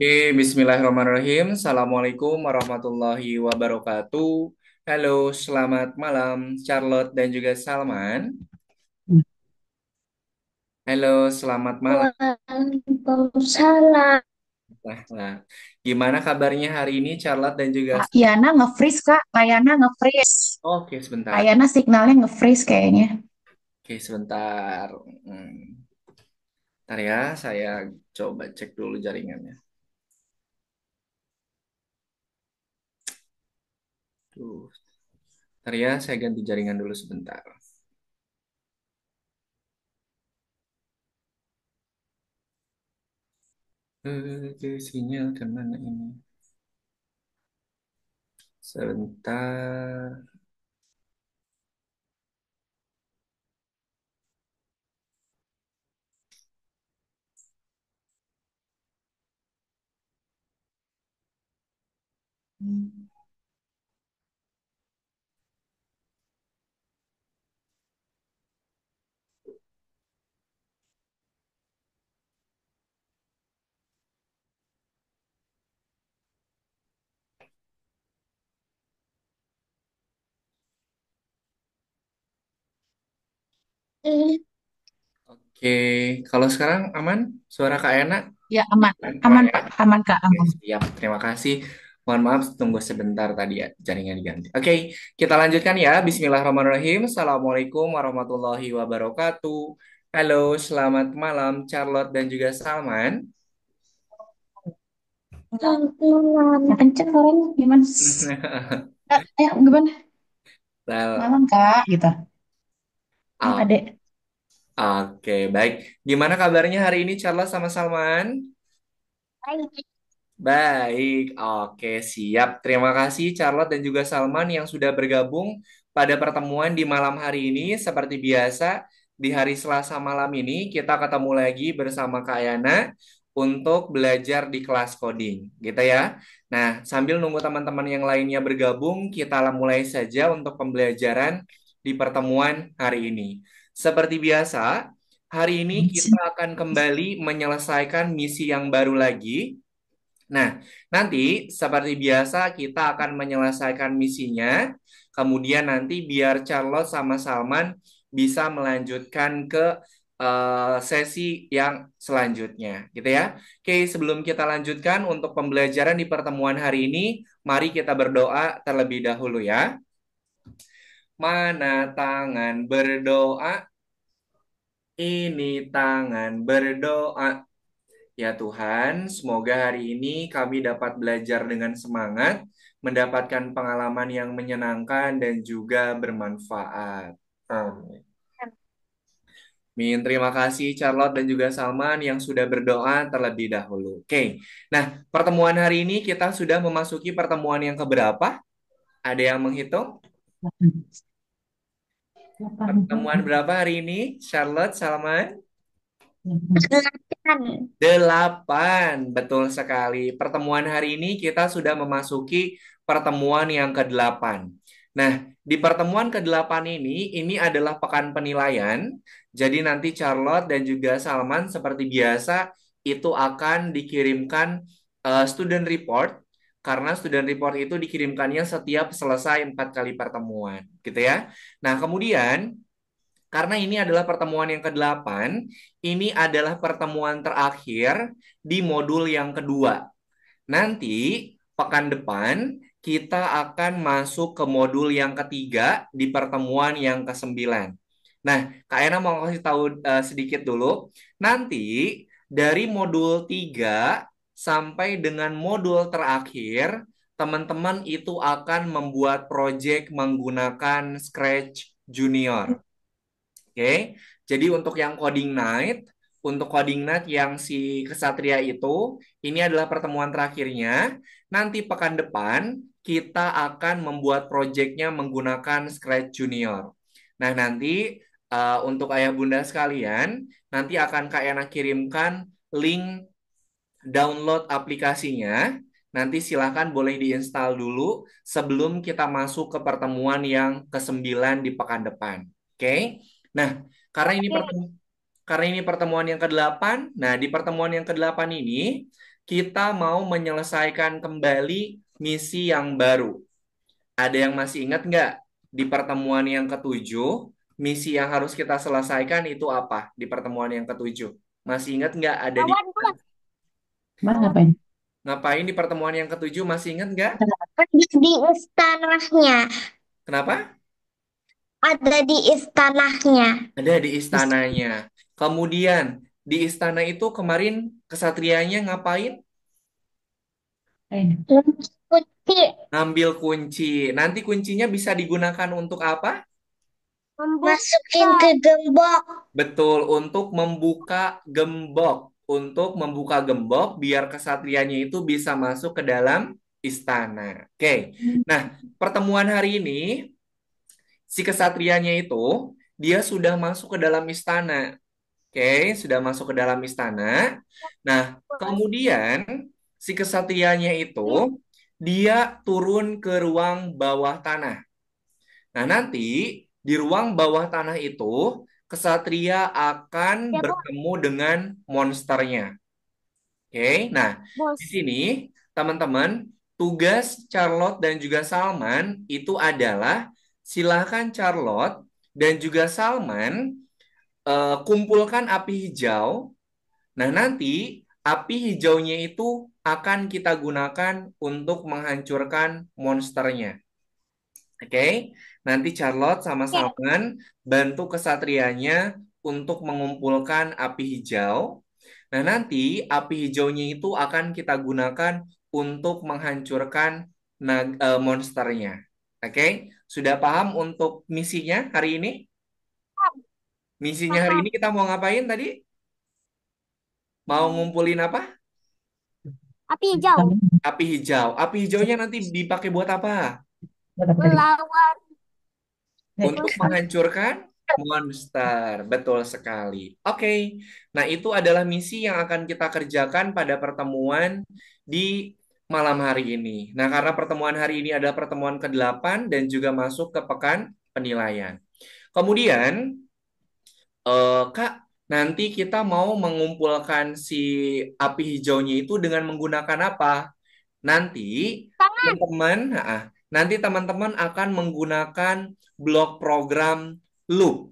Oke, Bismillahirrahmanirrahim. Assalamualaikum warahmatullahi wabarakatuh. Halo, selamat malam, Charlotte dan juga Salman. Halo, selamat malam. Waalaikumsalam. Nah, gimana kabarnya hari ini, Charlotte dan juga Kak Yana nge-freeze, Kak. Kak Yana nge-freeze. Oke, Kak sebentar. Yana signalnya nge-freeze kayaknya. Oke, sebentar. Hmm, Bentar ya, saya coba cek dulu jaringannya. Tuh, bentar ya, saya ganti jaringan dulu sebentar. Sinyal kemana ini? Sebentar. Oke, kalau sekarang aman? Suara Kak Ena? Ya, aman. Aman Aman, ya? Pak. Aman, Kak. Oke, Aman. siap. Terima kasih. Mohon maaf, tunggu sebentar tadi ya, jaringan diganti. Oke, kita lanjutkan ya. Bismillahirrahmanirrahim. Assalamualaikum warahmatullahi wabarakatuh. Halo, selamat malam, Charlotte dan juga Salman. Yang kenceng suaranya gimana? Ayo, gimana? Sal- Malam, Kak. Gitu. Maaf, Ah, Adek. Oke, baik. Gimana kabarnya hari ini, Charlotte sama Salman? Baik. Baik, oke, siap. Terima kasih Charlotte dan juga Salman yang sudah bergabung pada pertemuan di malam hari ini. Seperti biasa, di hari Selasa malam ini kita ketemu lagi bersama Kak Yana untuk belajar di kelas coding, gitu ya. Nah, sambil nunggu teman-teman yang lainnya bergabung, kita mulai saja untuk pembelajaran di pertemuan hari ini. Seperti biasa, hari ini kita akan kembali menyelesaikan misi yang baru lagi. Nah, nanti seperti biasa kita akan menyelesaikan misinya. Kemudian nanti biar Charlotte sama Salman bisa melanjutkan ke sesi yang selanjutnya, gitu ya. Oke, sebelum kita lanjutkan untuk pembelajaran di pertemuan hari ini, mari kita berdoa terlebih dahulu ya. Mana tangan berdoa, ini tangan berdoa. Ya Tuhan, semoga hari ini kami dapat belajar dengan semangat, mendapatkan pengalaman yang menyenangkan dan juga bermanfaat. Amin. Min, terima kasih Charlotte dan juga Salman yang sudah berdoa terlebih dahulu. Oke, nah pertemuan hari ini kita sudah memasuki pertemuan yang keberapa? Ada yang menghitung? Pertemuan berapa hari ini? Charlotte, Salman? Delapan. Delapan, betul sekali. Pertemuan hari ini kita sudah memasuki pertemuan yang ke-8. Nah, di pertemuan ke-8 ini adalah pekan penilaian. Jadi nanti Charlotte dan juga Salman seperti biasa itu akan dikirimkan student report. Karena student report itu dikirimkannya setiap selesai 4 kali pertemuan, gitu ya. Nah, kemudian karena ini adalah pertemuan yang ke-8, ini adalah pertemuan terakhir di modul yang kedua. Nanti, pekan depan, kita akan masuk ke modul yang ketiga di pertemuan yang ke-9. Nah, Kak Ena mau kasih tahu sedikit dulu. Nanti, dari modul 3 sampai dengan modul terakhir, teman-teman itu akan membuat proyek menggunakan Scratch Junior. Oke, jadi untuk yang coding night, untuk coding night yang si Kesatria itu, ini adalah pertemuan terakhirnya. Nanti pekan depan kita akan membuat proyeknya menggunakan Scratch Junior. Nah, nanti untuk ayah bunda sekalian, nanti akan Kak Yana kirimkan link download aplikasinya. Nanti silahkan boleh diinstal dulu sebelum kita masuk ke pertemuan yang ke-9 di pekan depan. Oke? Nah, karena ini pertemuan yang ke-8, nah di pertemuan yang ke-8 ini kita mau menyelesaikan kembali misi yang baru. Ada yang masih ingat nggak di pertemuan yang ketujuh, misi yang harus kita selesaikan itu apa di pertemuan yang ketujuh? Masih ingat nggak ada di Lawan bos. Bang ngapain? ngapain di pertemuan yang ketujuh? Masih ingat nggak? Ada di istanahnya. Kenapa? Ada di istanahnya. Ada di istananya. Kemudian di istana itu kemarin kesatrianya ngapain? Ngapain? Kunci Ngambil kunci. Nanti kuncinya bisa digunakan untuk apa? masukin ke gembok. Betul, untuk membuka gembok. Untuk membuka gembok biar kesatrianya itu bisa masuk ke dalam istana. Oke. Nah, pertemuan hari ini si kesatrianya itu dia sudah masuk ke dalam istana. Oke, sudah masuk ke dalam istana. Nah, kemudian si kesatrianya itu dia turun ke ruang bawah tanah. Nah, nanti di ruang bawah tanah itu kesatria akan Ya bos. bertemu dengan monsternya. Oke, nah di Bos. sini teman-teman tugas Charlotte dan juga Salman itu adalah silakan Charlotte dan juga Salman kumpulkan api hijau. Nah, nanti api hijaunya itu akan kita gunakan untuk menghancurkan monsternya. Oke, nanti Charlotte sama Oke. Salman bantu kesatrianya untuk mengumpulkan api hijau. Nah, nanti api hijaunya itu akan kita gunakan untuk menghancurkan monsternya. Oke, sudah paham untuk misinya hari ini? Misinya hari ini Paham. kita mau ngapain tadi? Mau ngumpulin apa? Api hijau. Api hijau. Api hijaunya nanti dipakai buat apa? Buat apa tadi? Melawan Untuk monster. menghancurkan monster. Betul sekali. Oke. Nah, itu adalah misi yang akan kita kerjakan pada pertemuan di malam hari ini. Nah, karena pertemuan hari ini adalah pertemuan ke-8 dan juga masuk ke pekan penilaian. Kemudian, Kak, nanti kita mau mengumpulkan si api hijaunya itu dengan menggunakan apa? Nanti Tangan. teman-teman, nanti teman-teman akan menggunakan blok program loop.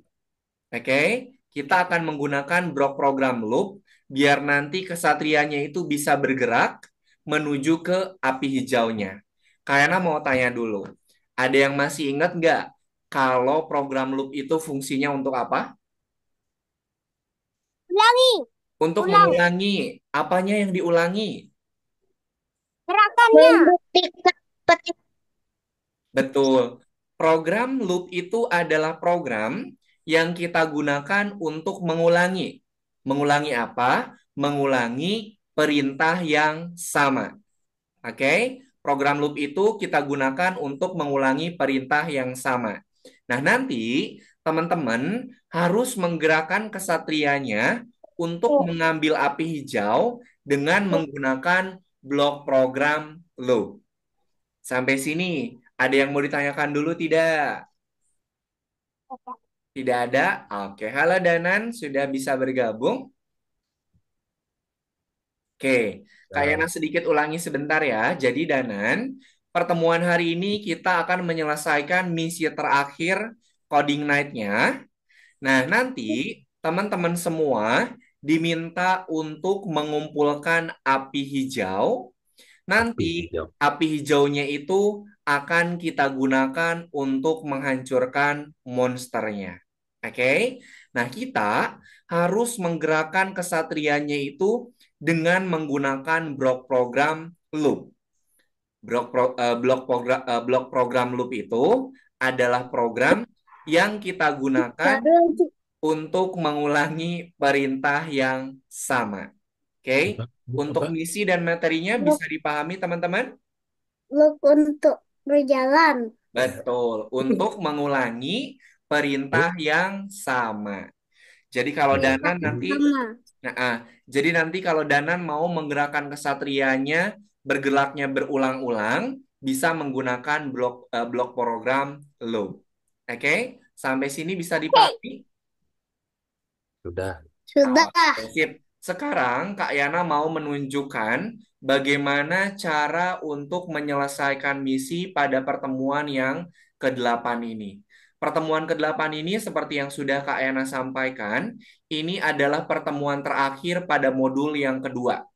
Oke, kita akan menggunakan blok program loop biar nanti kesatrianya itu bisa bergerak menuju ke api hijaunya. Kayaknya mau tanya dulu, ada yang masih ingat nggak kalau program loop itu fungsinya untuk apa? Ulangi. Untuk Ulang. mengulangi, apanya yang diulangi? Gerakannya. Membuktikan Betul. Program loop itu adalah program yang kita gunakan untuk mengulangi. Mengulangi apa? Mengulangi perintah yang sama. Oke? Program loop itu kita gunakan untuk mengulangi perintah yang sama. Nah, nanti teman-teman harus menggerakkan kesatrianya untuk mengambil api hijau dengan menggunakan blok program loop. Sampai sini, ada yang mau ditanyakan dulu tidak? Tidak ada? Oke, halo Danan, sudah bisa bergabung? Oke, Kak Yana Nah, sedikit ulangi sebentar ya. Jadi Danan, pertemuan hari ini kita akan menyelesaikan misi terakhir coding night-nya. Nah, nanti teman-teman semua diminta untuk mengumpulkan api hijau. Nanti api hijau. api hijaunya itu akan kita gunakan untuk menghancurkan monsternya. Oke? Nah, kita harus menggerakkan kesatriannya itu dengan menggunakan blok program loop. Blok program loop itu adalah program yang kita gunakan untuk mengulangi perintah yang sama. Oke? Apa? Untuk Apa? misi dan materinya bisa dipahami, teman-teman? Look untuk berjalan. Betul, untuk mengulangi perintah yang sama. Jadi kalau Perintah Danan nanti, sama. nah, jadi nanti kalau Danan mau menggerakkan kesatrianya, bergeraknya berulang-ulang, bisa menggunakan blok program loop. Oke, sampai sini bisa Oke. dipahami? Sudah. Sudah. Oke, sip. Sekarang Kak Yana mau menunjukkan bagaimana cara untuk menyelesaikan misi pada pertemuan yang ke-8 ini. Pertemuan ke-8 ini seperti yang sudah Kak Yana sampaikan, ini adalah pertemuan terakhir pada modul yang kedua.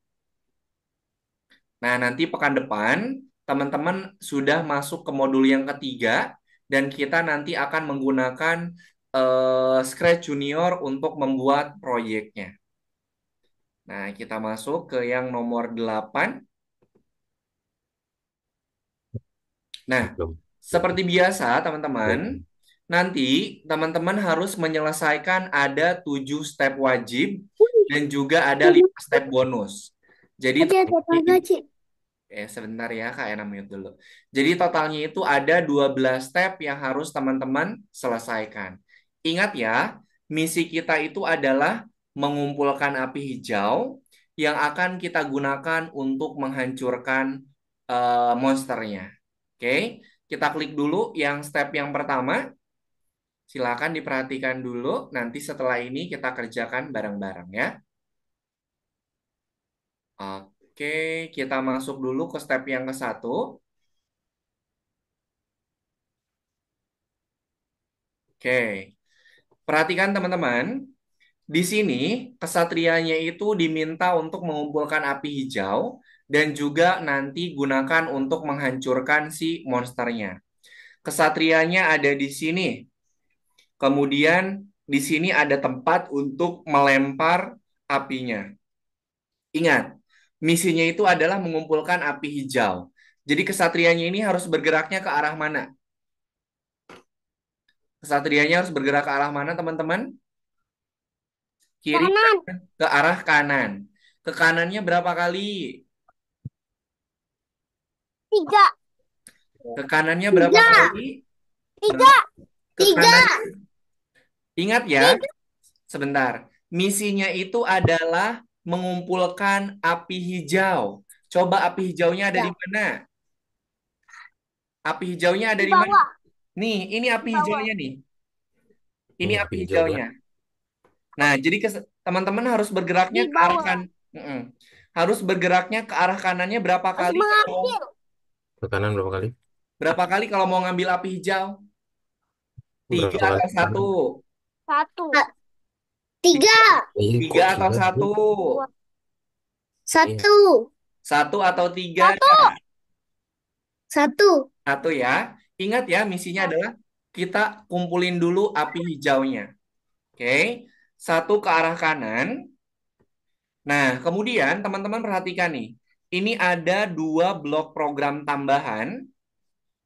Nah, nanti pekan depan teman-teman sudah masuk ke modul yang ketiga dan kita nanti akan menggunakan Scratch Junior untuk membuat proyeknya. Nah, kita masuk ke yang nomor 8. Nah, Belum. seperti biasa teman-teman, nanti teman-teman harus menyelesaikan ada 7 step wajib dan juga ada 5 step bonus. Jadi Aja total gaji. sebentar ya, Kak Ena mute dulu. Jadi totalnya itu ada 12 step yang harus teman-teman selesaikan. Ingat ya, misi kita itu adalah mengumpulkan api hijau yang akan kita gunakan untuk menghancurkan monsternya. Oke, kita klik dulu yang step yang pertama. Silakan diperhatikan dulu. Nanti setelah ini kita kerjakan bareng-bareng ya. Oke, kita masuk dulu ke step yang ke-1. Oke, perhatikan teman-teman. Di sini kesatrianya itu diminta untuk mengumpulkan api hijau dan juga nanti gunakan untuk menghancurkan si monsternya. Kesatrianya ada di sini. Kemudian di sini ada tempat untuk melempar apinya. Ingat, misinya itu adalah mengumpulkan api hijau. Jadi kesatrianya ini harus bergeraknya ke arah mana? Kesatrianya harus bergerak ke arah mana, teman-teman? Kiri, Kanan. ke arah kanan. Ke kanannya berapa kali? 3. Ke kanannya berapa 3. kali? 3. Ke 3. kanan. Ingat ya, sebentar. Misinya itu adalah mengumpulkan api hijau. Coba api hijaunya ada di mana? Api hijaunya ada Di di mana? bawah. Nih, ini api Di bawah. hijaunya nih. Ini Ini api api hijaunya. hijaunya. Nah, jadi teman-teman harus bergeraknya Di ke arah bawah. kan. Harus bergeraknya ke arah kanannya berapa Harus kali mengambil. Ke kanan berapa kali? kalau mau ngambil api hijau? 3 Berapa atau kali? 1? 1. 3. Iya, 3 kok atau tiga? 1? 1. 1 atau 3? 1. 1 ya. Ingat ya, misinya adalah kita kumpulin dulu api hijaunya. Oke. 1 ke arah kanan. Nah, kemudian teman-teman perhatikan nih. Ini ada 2 blok program tambahan.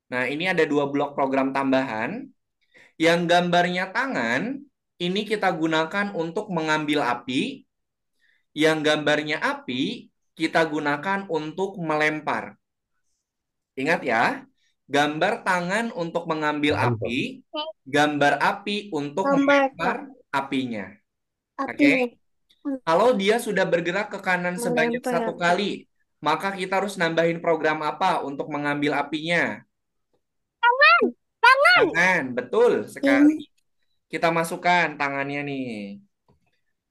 Nah, ini ada 2 blok program tambahan. Yang gambarnya tangan, ini kita gunakan untuk mengambil api. Yang gambarnya api, kita gunakan untuk melempar. Ingat ya, gambar tangan untuk mengambil Lempar. api, gambar api untuk Gambar melempar apinya. Oke, apinya. kalau dia sudah bergerak ke kanan sebanyak Melempar 1 api. kali, maka kita harus nambahin program apa untuk mengambil apinya? Tangan. Tangan, betul sekali. Ini. Kita masukkan tangannya nih.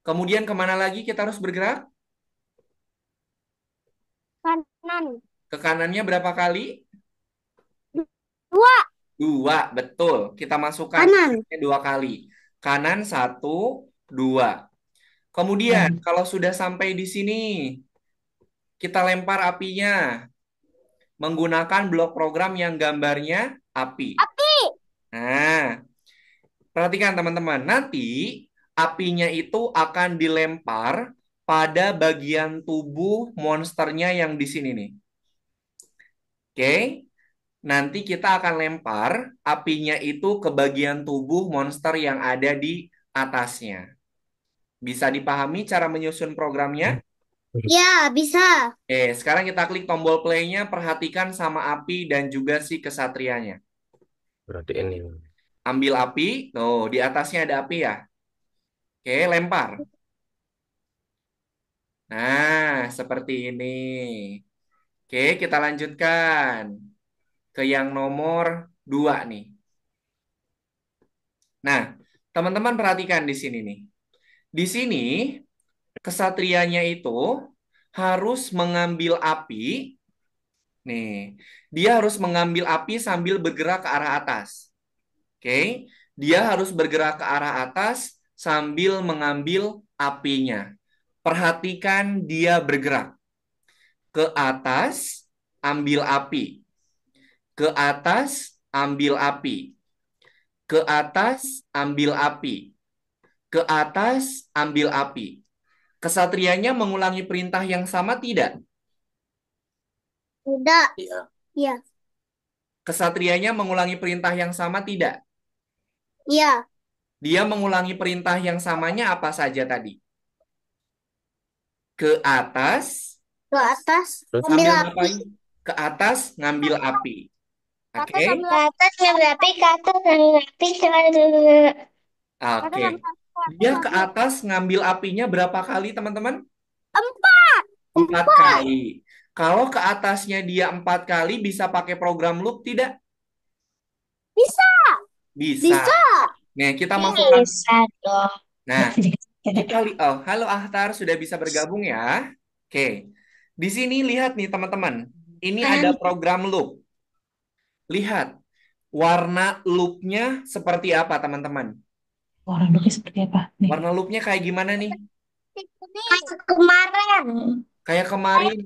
Kemudian kemana lagi kita harus bergerak? Kanan. Ke kanannya berapa kali? 2. 2, betul. Kita masukkan Kanan. 2 kali. Kanan 1, 2. Kemudian kalau sudah sampai di sini, kita lempar apinya menggunakan blok program yang gambarnya api. Api. Nah, perhatikan teman-teman. Nanti apinya itu akan dilempar pada bagian tubuh monsternya yang di sini nih. Oke. Nanti kita akan lempar apinya itu ke bagian tubuh monster yang ada di atasnya. Bisa dipahami cara menyusun programnya? Ya, bisa. Sekarang kita klik tombol play-nya, perhatikan sama api dan juga si kesatrianya. Berarti ini. Ambil api, tuh di atasnya ada api ya. Oke, lempar. Nah, seperti ini. Oke, kita lanjutkan ke yang nomor 2 nih. Nah, teman-teman perhatikan di sini nih. Di sini Kesatrianya itu harus mengambil api. Nih, dia harus mengambil api sambil bergerak ke arah atas. Oke, dia harus bergerak ke arah atas sambil mengambil apinya. Perhatikan dia bergerak ke atas, ambil api. Ke atas, ambil api. Ke atas, ambil api. Ke atas, ambil api. Kesatrianya mengulangi perintah yang sama tidak? Tidak. Iya. Iya. Kesatrianya mengulangi perintah yang sama tidak? Iya. Dia mengulangi perintah yang samanya apa saja tadi? Ke atas, Ke atas. Terus Ambil sambil api. ngapain? Ke atas, ngambil api. Ke Oke? atas ambil Ke atas ngambil api. Ke atas ngambil api. Ke Oke. Dia ke atas ngambil apinya berapa kali, teman-teman? Empat. 4 kali. Kalau ke atasnya dia 4 kali, bisa pakai program loop tidak? Bisa. Bisa. Bisa. Nah, kita masukkan. Bisa dong. Nah, halo Ahtar, sudah bisa bergabung ya? Oke. Di sini lihat nih, teman-teman. Ini ada program loop. Lihat, warna loopnya seperti apa, teman-teman? Orang dulu seperti apa? Nih. Warna loopnya kayak gimana nih? Kayak kemarin. Kayak kemarin.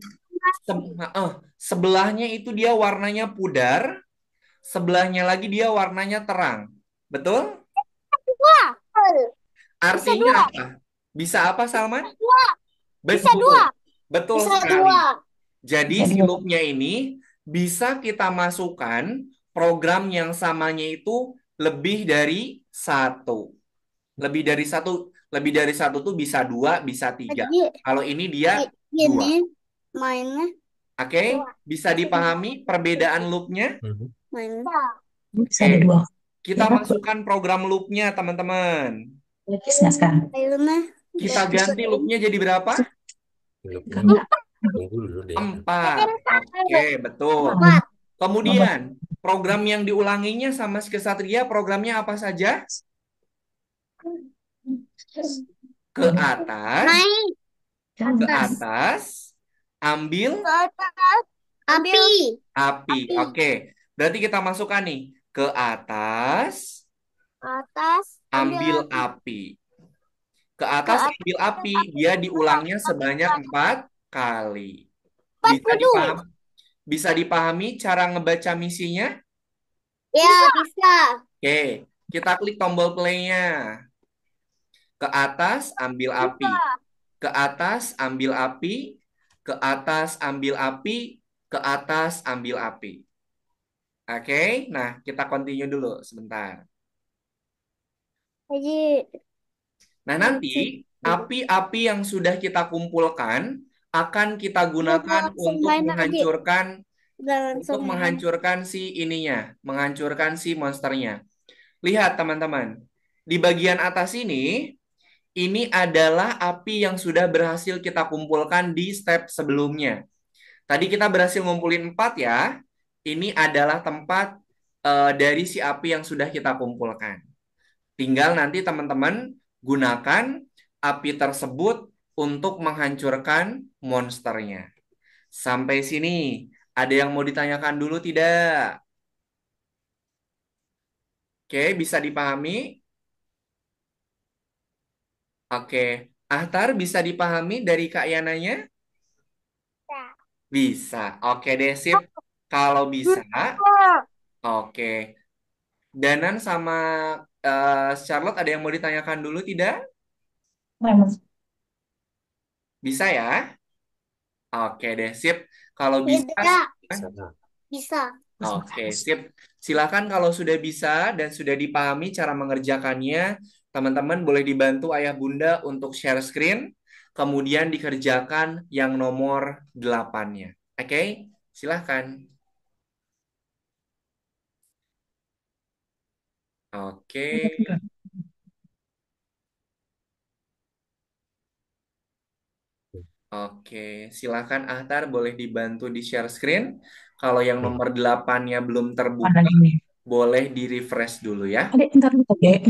Sebelahnya itu dia warnanya pudar, sebelahnya lagi dia warnanya terang. Betul? Dua. Bisa Artinya dua. apa? Bisa apa, Salman? Dua. Bisa Betul. dua. Betul Bisa sekali. dua. Jadi Bisa si dua. loopnya ini bisa kita masukkan program yang samanya itu lebih dari satu. Lebih dari satu tuh bisa dua, bisa tiga. Jadi Kalau ini dia dua. gini mainnya. Oke? Bisa dipahami perbedaan loopnya? Mhm. Mainnya. Bisa ada Oke. dua. Kita Ya, masukkan program loopnya, teman-teman. Nah, sekarang. Akhirnya Kita ganti loopnya jadi berapa? Belum. Enggak. Tunggu dulu deh. 4. Oke, betul. empat. Kemudian, program yang diulanginya sama si Kesatria, programnya apa saja? Ke atas, Naik ke atas, ambil ke atas. Api. api. Oke, berarti kita masukkan nih. Ke atas, Atas. ambil api. Ke atas, ambil api. Dia diulangnya sebanyak 4 kali. Bisa 40. dipahami? Bisa dipahami cara ngebaca misinya? Ya, bisa. Oke, kita klik tombol play-nya. Ke atas, ambil api. Ke atas, ambil api. Ke atas, ambil api. Ke atas, ambil api. Oke, nah kita continue dulu sebentar. Jadi Nah, nanti api-api yang sudah kita kumpulkan akan kita gunakan langsung untuk main aja. menghancurkan Udah langsung main. si ininya, menghancurkan si monsternya. Lihat teman-teman, di bagian atas ini adalah api yang sudah berhasil kita kumpulkan di step sebelumnya. Tadi kita berhasil ngumpulin 4 ya. Ini adalah tempat dari si api yang sudah kita kumpulkan. Tinggal nanti teman-teman gunakan api tersebut untuk menghancurkan monsternya. Sampai sini, ada yang mau ditanyakan dulu tidak? Oke, bisa dipahami? Oke, Ahtar bisa dipahami dari Kak Yananya? Bisa. Oke deh, sip. Kalau bisa, oke. Danan sama Charlotte ada yang mau ditanyakan dulu tidak? Mas. Bisa ya? Oke deh, sip. Kalau bisa, Tidak. Sana. Bisa. oke, sip. Silakan kalau sudah bisa dan sudah dipahami cara mengerjakannya, teman-teman boleh dibantu ayah bunda untuk share screen, kemudian dikerjakan yang nomor 8-nya. Oke, silahkan. Oke, oke. Silakan Ahtar boleh dibantu di share screen. Kalau yang nomor 8-nya belum terbuka, Mana ini? boleh di refresh dulu ya. Adik, ntar dulu, Dek.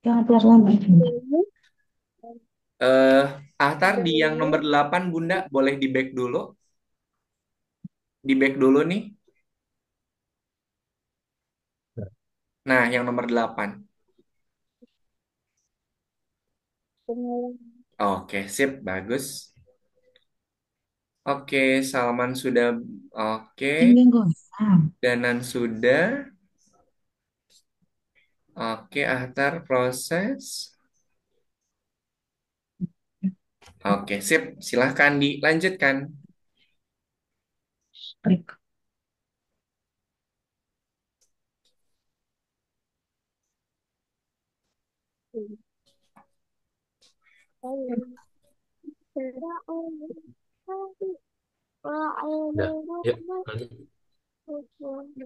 Jangan keluar lama. Eh, Ahtar di yang nomor 8 Bunda, boleh di back dulu. Di back dulu nih. Nah, yang nomor 8. Oke, sip, bagus. Oke, Salman sudah. Oke, Ini goyang. Danan sudah. Oke, Ahtar proses. Oke, sip. Silahkan dilanjutkan. Klik. Udah, yuk, lanjut.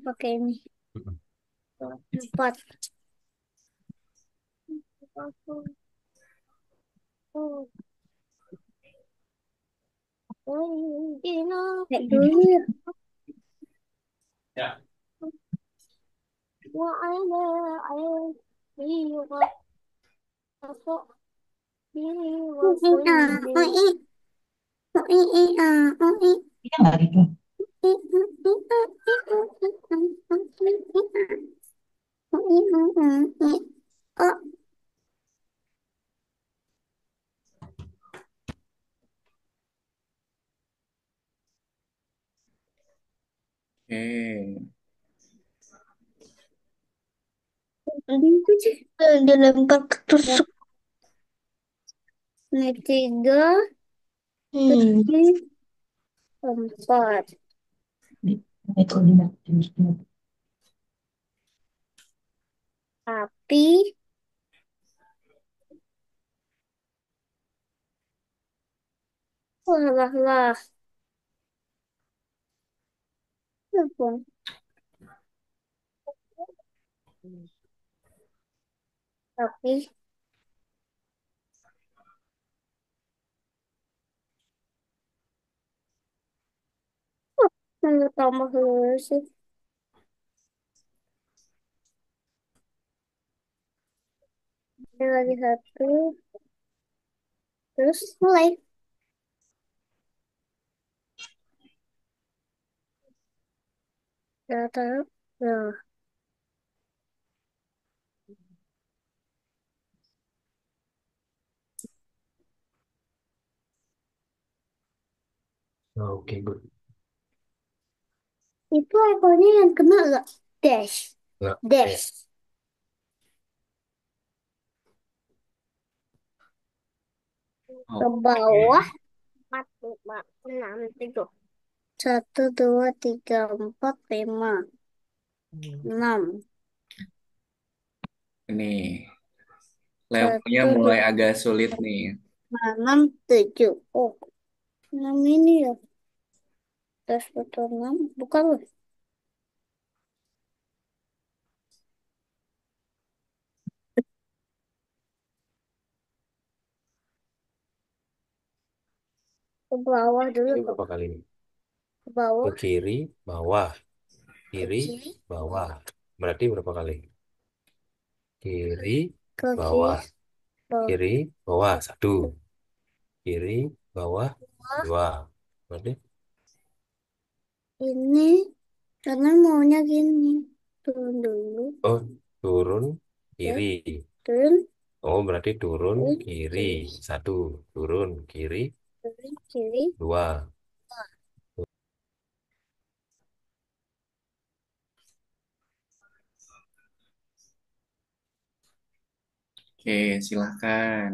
Pakai ini. Mm-mm. Empat. Kayak dulu ya. Ya. Iya nggak gitu? Oke. Dilempar ke tusuk. Ini tiga, ini empat. Itu lima. Tapi, lah lah. Apa? Tapi, nggak tambah dulu sih. Ini lagi satu. Terus mulai. Ya, taruh. Nah, Oke, good. itu ekornya yang kena nggak? Dash. Nggak, ya. Dash. Ke Oke. bawah. Empat, lima, enam, tujuh. Satu, dua, tiga, empat, lima, enam. Ini levelnya Satu, dua, mulai agak sulit nih. enam, tujuh. Oh, enam ini ya. Terus betul enam. Bukan loh. Ke bawah dulu. Ini berapa kali nih? Ke Ke bawah. kiri, bawah. Ke Kiri, kiri. bawah. Berarti berapa kali? Kiri, Ke kiri. bawah. Bawah. Kiri, bawah. Satu. Kiri, bawah. Dua. Berarti, Ini karena maunya gini. Turun dulu. oh, turun, Ya. kiri. Turun. Oh, berarti turun, Turun. kiri. Kiri. Satu. Turun, kiri. Turun. Kiri. Dua. Oke, silahkan.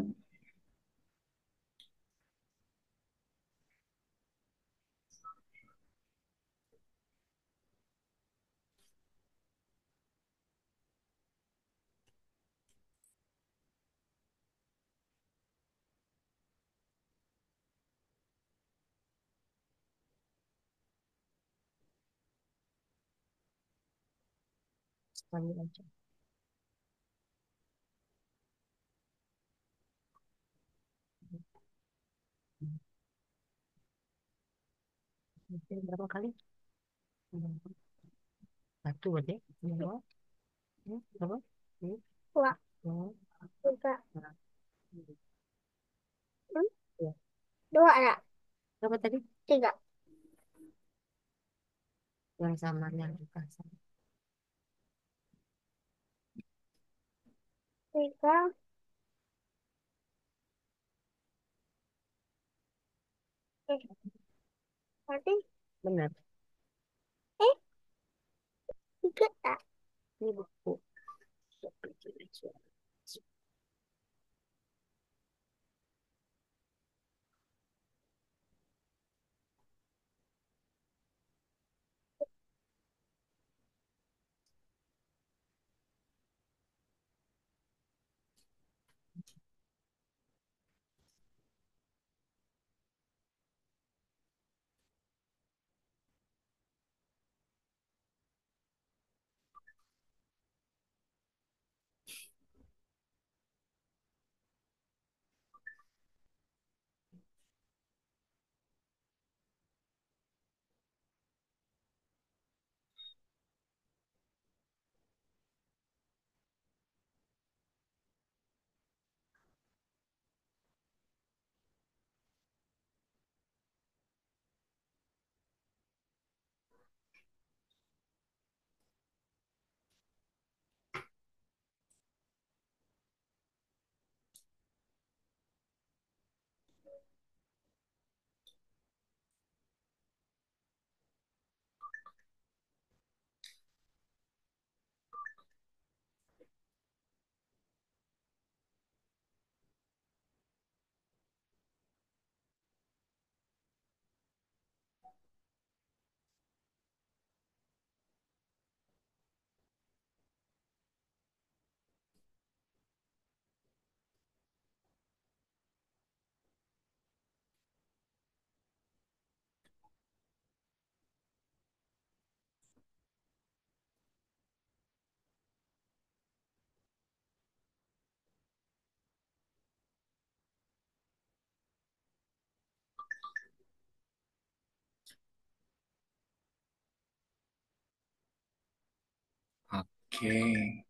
Sekali aja. Berapa kali? Satu aja. Dua. Berapa? Wah. Dua. Tiga. Hmm? Dua ya? Berapa tadi? Tiga. Yang samarnya bukan sama. Tiga. Eh, berarti Benar. eh tiga ya? Ini buku. Oke.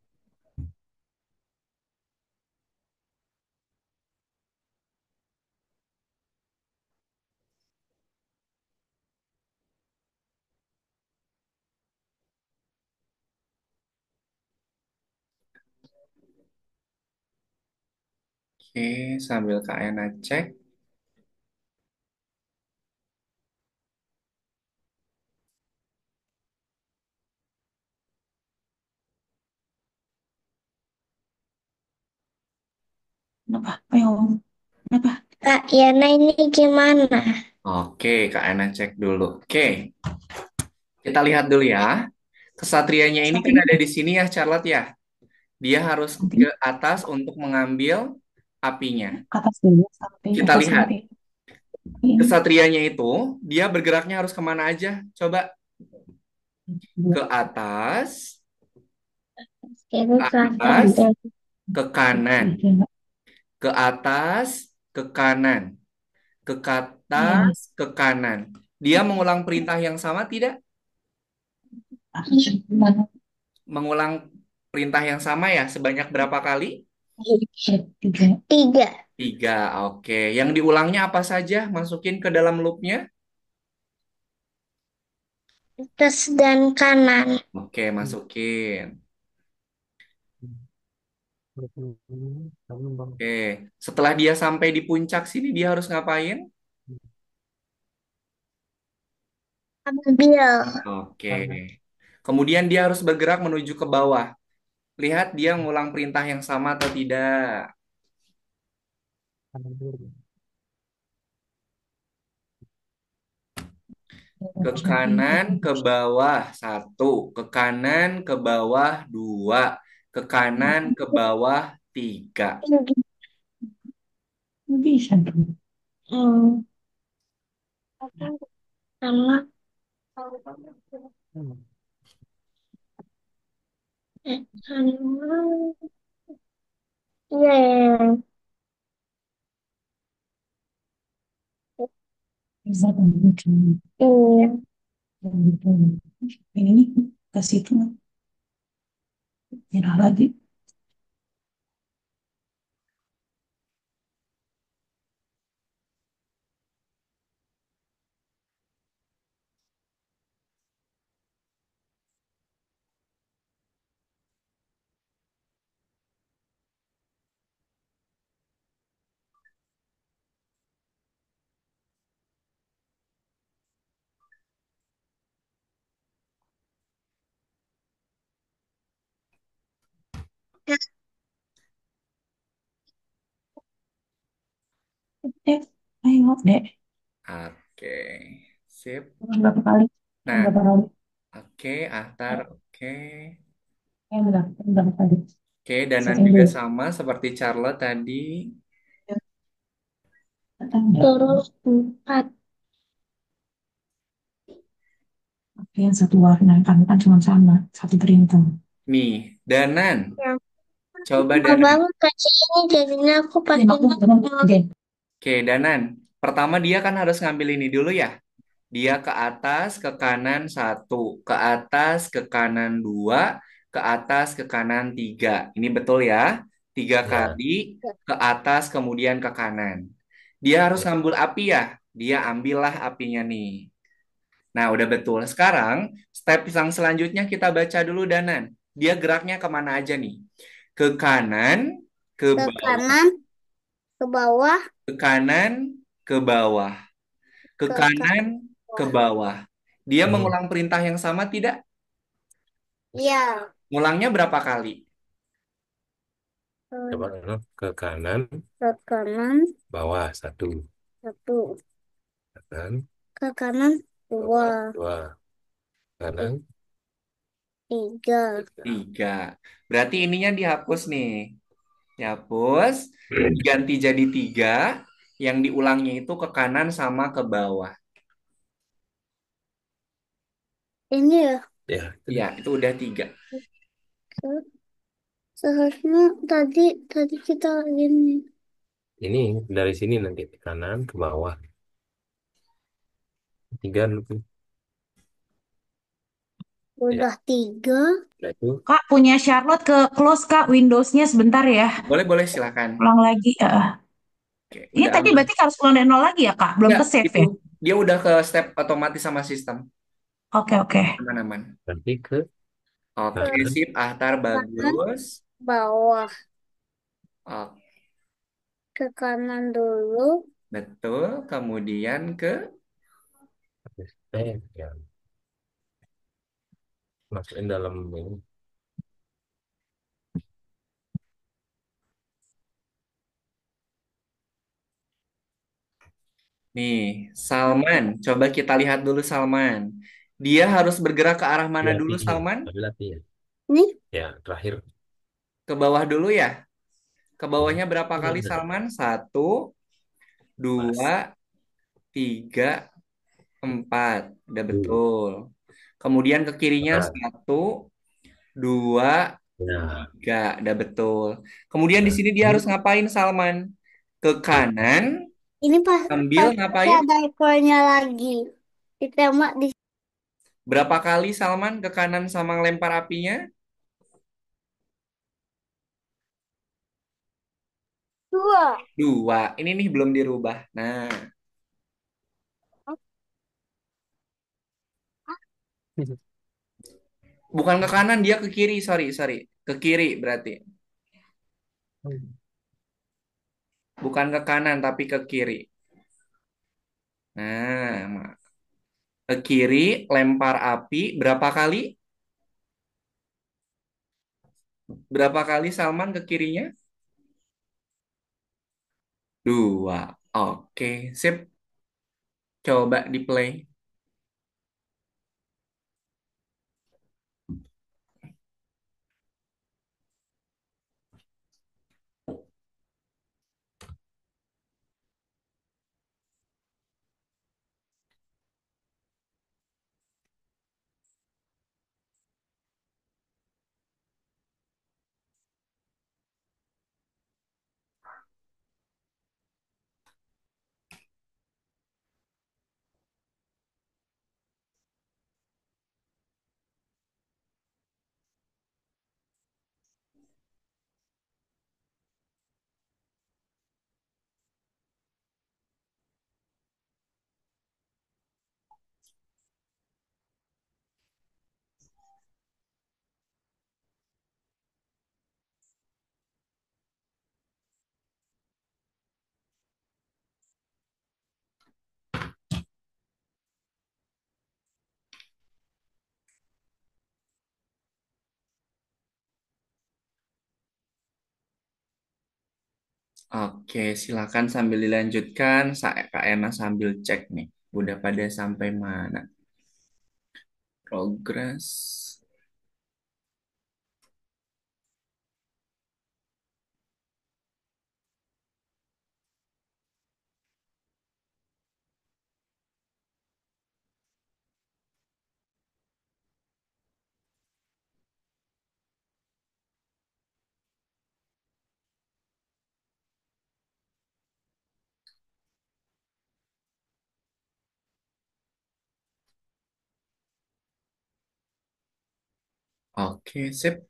Oke, sambil Kak Ena cek. Kenapa? Ayo. Kenapa? Kak Yana ini gimana? Oke, Kak Ena cek dulu. Oke, kita lihat dulu ya. Kesatrianya ini kan Sampainya ada di sini ya, Charlotte ya. Dia harus ke samping atas untuk mengambil apinya. ke atas dulu sampai Kita atas lihat, sampai ini kesatrianya itu, dia bergeraknya harus kemana aja? Coba dua ke atas, Kiri ke ke atas, atas. ke kanan, tiga ke atas, ke kanan, ke ya atas, ke kanan. Dia mengulang perintah yang sama tidak? mana Mengulang perintah yang sama ya, sebanyak berapa kali? tiga Tiga. Tiga, oke. Yang diulangnya apa saja? Masukin ke dalam loopnya. Atas dan kanan. Oke, masukin. Oke, setelah dia sampai di puncak sini, dia harus ngapain? Ambil. Oke. Kemudian dia harus bergerak menuju ke bawah. Lihat dia ngulang perintah yang sama atau tidak. Ke kanan, ke bawah, satu. Ke kanan, ke bawah, dua. Ke kanan, ke bawah, tiga. bisa tuh Hmm. Sama. Sama. Iya. bisa tuh lucu Iya. gitu ini nih ke situ merah lagi Dek, ayo dek. Oke, sip. Berapa kali? Nah, Berapa kali? oke, Ahtar, oke. Berapa kali? Oke, Danan Setting juga dulu. sama seperti Charlotte tadi. Terus 4. Oke, yang satu warna kan kan cuma sama satu printer. Nih, Danan. Yang Coba Danan. abang kasih ini jadinya aku pakai Lima puluh dengan gede. Oke, Danan. Pertama dia kan harus ngambil ini dulu ya. Dia ke atas, ke kanan satu, ke atas, ke kanan dua, ke atas, ke kanan tiga. Ini betul ya? Tiga Ya, kali ke atas, kemudian ke kanan. Dia harus ya. ngambil api ya. Dia ambillah apinya nih. Nah, udah betul. Sekarang, step yang selanjutnya kita baca dulu Danan. Dia geraknya kemana aja nih? Ke kanan, ke ke bawah, kanan, ke bawah, ke kanan, ke bawah, ke ke kanan, ke bawah. bawah. Dia Hmm. mengulang perintah yang sama tidak? Ya, Ngulangnya berapa kali? Coba ke kanan, ke kanan bawah satu, satu, kanan, ke kanan dua, bawah dua, kanan tiga. tiga. Tiga. Berarti ininya dihapus nih. Dihapus, diganti jadi tiga. Yang diulangnya itu ke kanan sama ke bawah. Ini ya, Ya, itu Ya, deh. itu udah tiga. se- seharusnya tadi tadi kita ini Ini dari sini nanti ke kanan ke bawah. Tiga dulu. Ya, udah tiga. nah itu Kak punya Charlotte ke close Kak Windows-nya sebentar ya. Boleh, boleh, silakan. Ulang lagi. Oke, Ini udah tadi aman. berarti harus ulang dari nol lagi ya Kak? Belum Enggak, ke save itu ya? dia udah ke step otomatis sama sistem. Oke oke. Aman-aman. nanti ke Oke, Ke kanan. sip. Ahtar kanan bagus. bawah, Oke, ke kanan dulu. betul. Kemudian ke Ya, masukin dalam ini. nih, Salman. Coba kita lihat dulu Salman. Dia harus bergerak ke arah mana dulu, Latih ya, Salman? tapi latih ya. Nih, Ya, terakhir. Ke bawah dulu ya. Ke bawahnya berapa Ini kali, udah Salman? Satu, pas. dua, tiga, empat. Udah Tuh. betul. Kemudian ke kirinya Nah, satu, dua, ya, tiga. Udah betul. Kemudian di nah, sini dia ini harus ngapain, Salman? Ke kanan, ini ambil pasti ngapain? ada ekornya lagi. Ditembak di Berapa kali, Salman, ke kanan sama ngelempar apinya? dua. Dua. Ini nih belum dirubah. Nah, bukan ke kanan, dia ke kiri. Sorry, sorry. Ke kiri berarti. Bukan ke kanan, tapi ke kiri. Nah, ke kiri, lempar api. Berapa kali? Berapa kali Salman ke kirinya? Dua. Oke, sip. Coba di play. Oke, silakan sambil dilanjutkan. Saya Kak Ena sambil cek nih. Udah pada sampai mana? Progres. Oke, sip.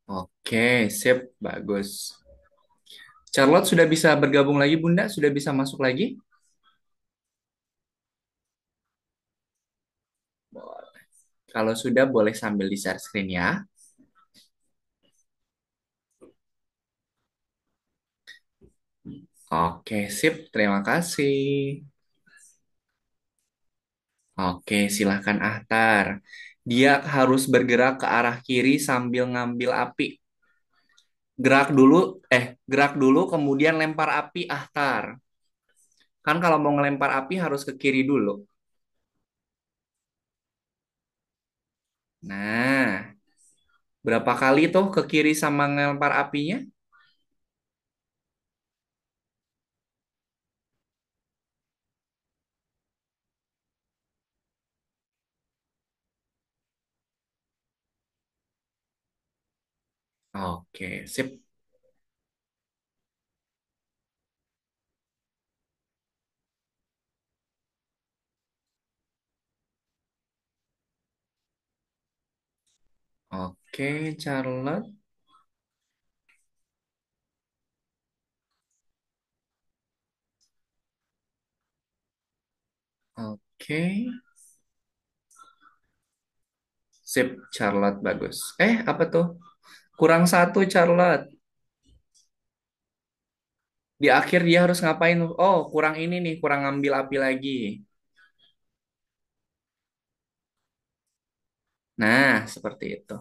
Oke, sip. Bagus. Charlotte sudah bisa bergabung lagi, Bunda? Sudah bisa masuk lagi? Boleh. Kalau sudah, boleh sambil di-share screen ya. Oke, sip. Terima kasih. Oke, silahkan Ahtar. Dia harus bergerak ke arah kiri sambil ngambil api. Gerak dulu, kemudian lempar api Ahtar. Kan kalau mau ngelempar api harus ke kiri dulu. Nah, berapa kali tuh ke kiri sama ngelempar apinya? Oke, sip. Oke, Charlotte. Oke, sip, Charlotte bagus. Apa tuh? Kurang satu, Charlotte. Di akhir dia harus ngapain? Oh, kurang ini nih, kurang ngambil api lagi. Nah, seperti itu.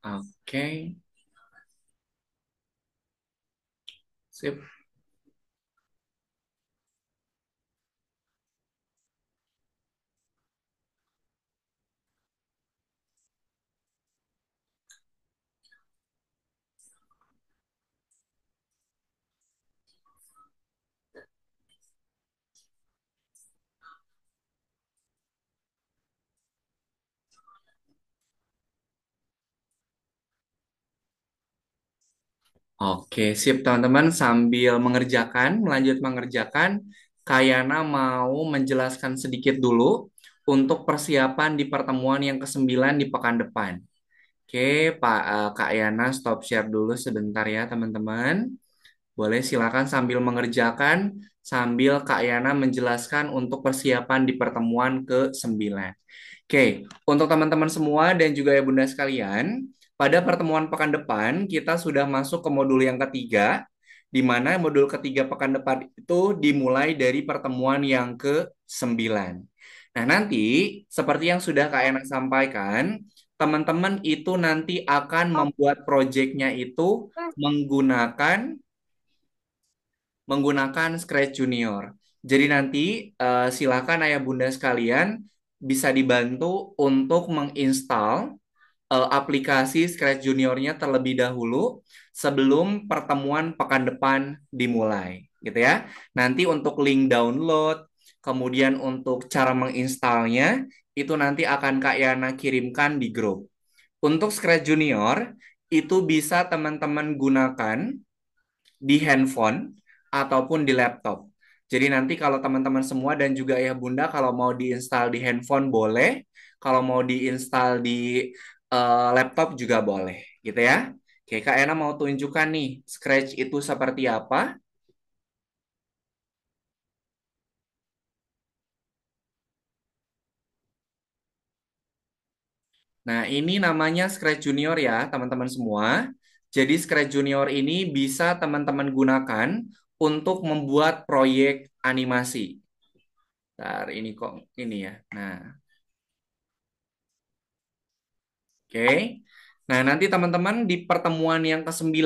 Oke, sip. Oke, sip teman-teman. Sambil melanjut mengerjakan, Kayana mau menjelaskan sedikit dulu untuk persiapan di pertemuan yang ke-9 di pekan depan. Oke, Kak Yana stop share dulu sebentar ya teman-teman. Boleh silakan sambil mengerjakan, sambil Kak Yana menjelaskan untuk persiapan di pertemuan ke-9. Oke, untuk teman-teman semua dan juga ya Bunda sekalian, pada pertemuan pekan depan kita sudah masuk ke modul yang ketiga, di mana modul ketiga pekan depan itu dimulai dari pertemuan yang ke-9. Nah, nanti seperti yang sudah Kak Yana sampaikan, teman-teman itu nanti akan membuat proyeknya itu menggunakan Scratch Junior. Jadi nanti silakan ayah bunda sekalian bisa dibantu untuk menginstal aplikasi Scratch Juniornya terlebih dahulu sebelum pertemuan pekan depan dimulai, gitu ya. Nanti untuk link download, kemudian untuk cara menginstalnya itu nanti akan Kak Yana kirimkan di grup. Untuk Scratch Junior itu bisa teman-teman gunakan di handphone ataupun di laptop. Jadi nanti kalau teman-teman semua dan juga ayah bunda kalau mau diinstal di handphone boleh, kalau mau diinstal di laptop juga boleh, gitu ya. Oke, Kak Ena mau tunjukkan nih Scratch itu seperti apa. Nah, ini namanya Scratch Junior ya, teman-teman semua. Jadi Scratch Junior ini bisa teman-teman gunakan untuk membuat proyek animasi. Ntar ini kok ini ya. Nah, oke. Nah, nanti teman-teman di pertemuan yang ke-9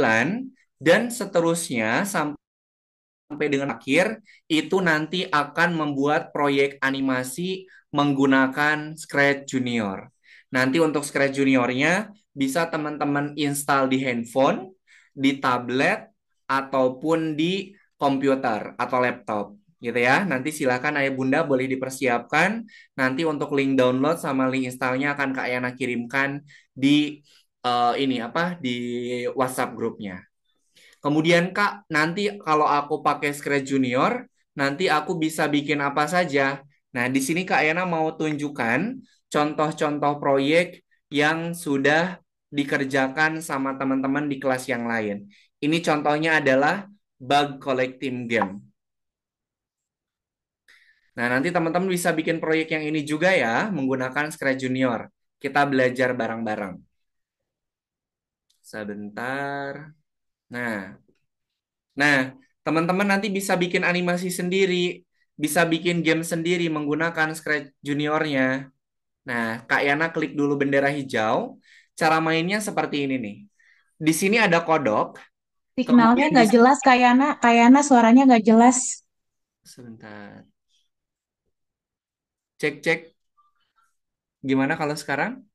dan seterusnya sampai dengan akhir itu nanti akan membuat proyek animasi menggunakan Scratch Junior. Nanti untuk Scratch Juniornya bisa teman-teman install di handphone, di tablet, ataupun di komputer atau laptop gitu ya. Nanti silakan ayah bunda boleh dipersiapkan. Nanti untuk link download sama link installnya akan Kak Yana kirimkan di ini apa di WhatsApp grupnya. Kemudian Kak, nanti kalau aku pakai Scratch Junior, nanti aku bisa bikin apa saja. Nah, di sini Kak Yana mau tunjukkan contoh-contoh proyek yang sudah dikerjakan sama teman-teman di kelas yang lain. Ini contohnya adalah bug collecting game. Nah, nanti teman-teman bisa bikin proyek yang ini juga ya, menggunakan Scratch Junior. Kita belajar bareng-bareng. Sebentar. Nah, teman-teman nanti bisa bikin animasi sendiri, bisa bikin game sendiri menggunakan Scratch Juniornya. Nah, Kak Yana klik dulu bendera hijau. Cara mainnya seperti ini nih. Di sini ada kodok, Signalnya kemudian di nggak jelas, Kayana suaranya nggak jelas. sebentar. Cek-cek gimana kalau sekarang?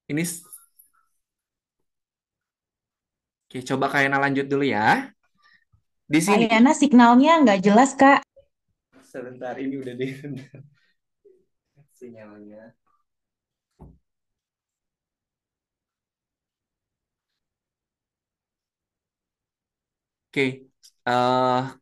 Ini Oke, coba Kak Yana lanjut dulu ya. Di sini Kayana signalnya nggak jelas, Kak. sebentar ini udah di sinyalnya. Oke,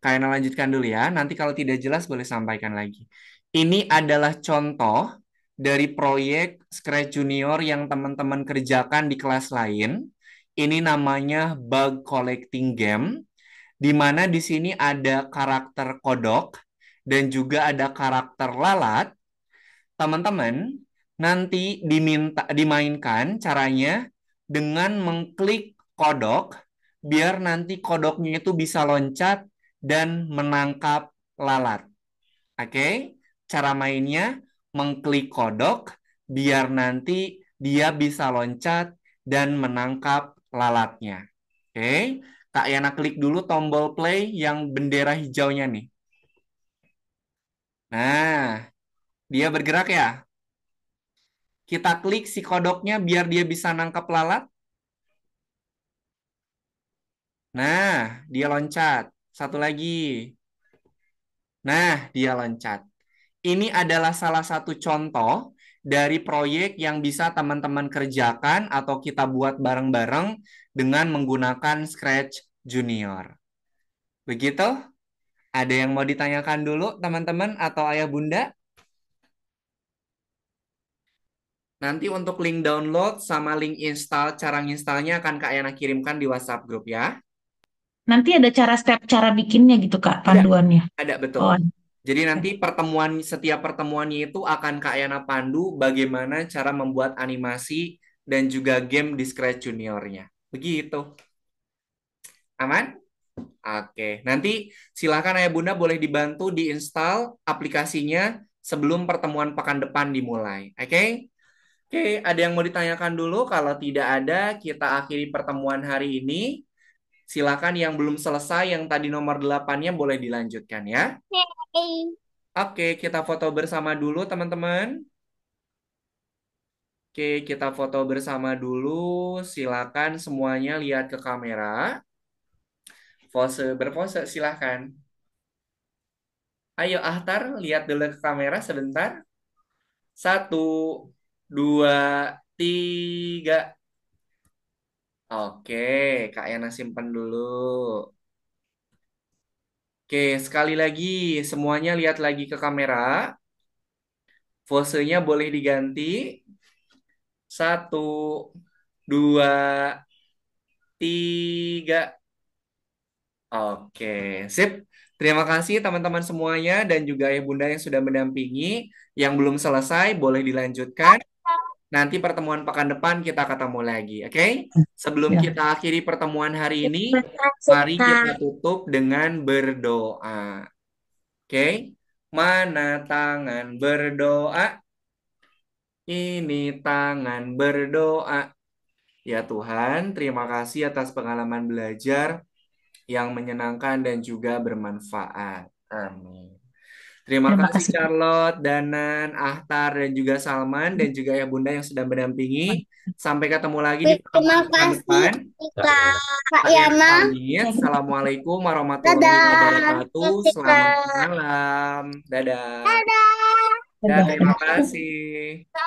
kalian lanjutkan dulu ya. Nanti kalau tidak jelas boleh sampaikan lagi. Ini adalah contoh dari proyek Scratch Junior yang teman-teman kerjakan di kelas lain. Ini namanya bug collecting game, di mana di sini ada karakter kodok dan juga ada karakter lalat. Teman-teman nanti dimainkan caranya dengan mengklik kodok biar nanti kodoknya itu bisa loncat dan menangkap lalat. Oke? Cara mainnya mengklik kodok biar nanti dia bisa loncat dan menangkap lalatnya. Oke, Kak Yana klik dulu tombol play yang bendera hijaunya nih. Nah, dia bergerak ya. Kita klik si kodoknya biar dia bisa nangkap lalat. Nah, dia loncat. Satu lagi. Nah, dia loncat. Ini adalah salah satu contoh dari proyek yang bisa teman-teman kerjakan atau kita buat bareng-bareng dengan menggunakan Scratch Junior. Begitu? Ada yang mau ditanyakan dulu, teman-teman atau ayah bunda? Nanti untuk link download sama link install, cara installnya akan Kak Yana kirimkan di WhatsApp grup ya. Nanti ada cara bikinnya gitu, Kak, Ada, panduannya. ada betul. Oh, Jadi nanti setiap pertemuannya itu akan Kak Yana pandu bagaimana cara membuat animasi dan juga game di Scratch Juniornya. Begitu. Aman? Oke. Nanti silakan ayah bunda boleh dibantu diinstal aplikasinya sebelum pertemuan pekan depan dimulai. Oke? Oke, ada yang mau ditanyakan dulu? Kalau tidak ada, kita akhiri pertemuan hari ini. Silakan yang belum selesai, yang tadi nomor 8-nya boleh dilanjutkan ya. Oke, kita foto bersama dulu teman-teman. Oke, kita foto bersama dulu. Silakan semuanya lihat ke kamera. Berpose silakan. Ayo Ahtar, lihat dulu ke kamera sebentar. 1, 2, 3. Oke, Kak Yana simpen dulu. Oke, sekali lagi semuanya lihat lagi ke kamera. Posenya boleh diganti. 1, 2, 3. Oke, sip. Terima kasih teman-teman semuanya dan juga ayah bunda yang sudah mendampingi. Yang belum selesai boleh dilanjutkan. Nanti pertemuan pekan depan kita ketemu lagi, oke? Sebelum ya. kita akhiri pertemuan hari ini, Terima kasih, mari Kak. kita tutup dengan berdoa. Oke? Mana tangan berdoa? Ini tangan berdoa. Ya Tuhan, terima kasih atas pengalaman belajar yang menyenangkan dan juga bermanfaat. Amin. Terima Terima kasih kasih, Kak. Charlotte, Danan, Ahtar, dan juga Salman, dan juga ya Bunda yang sudah mendampingi. Sampai ketemu lagi di Terima pertemuan pekan kasih, depan. Kak. Kak Kak Yana Yana. pamit. Assalamualaikum warahmatullahi Dadah. wabarakatuh. Kasih, Selamat Kak. malam. Dadah. Dadah. Dan Dadah. terima kasih.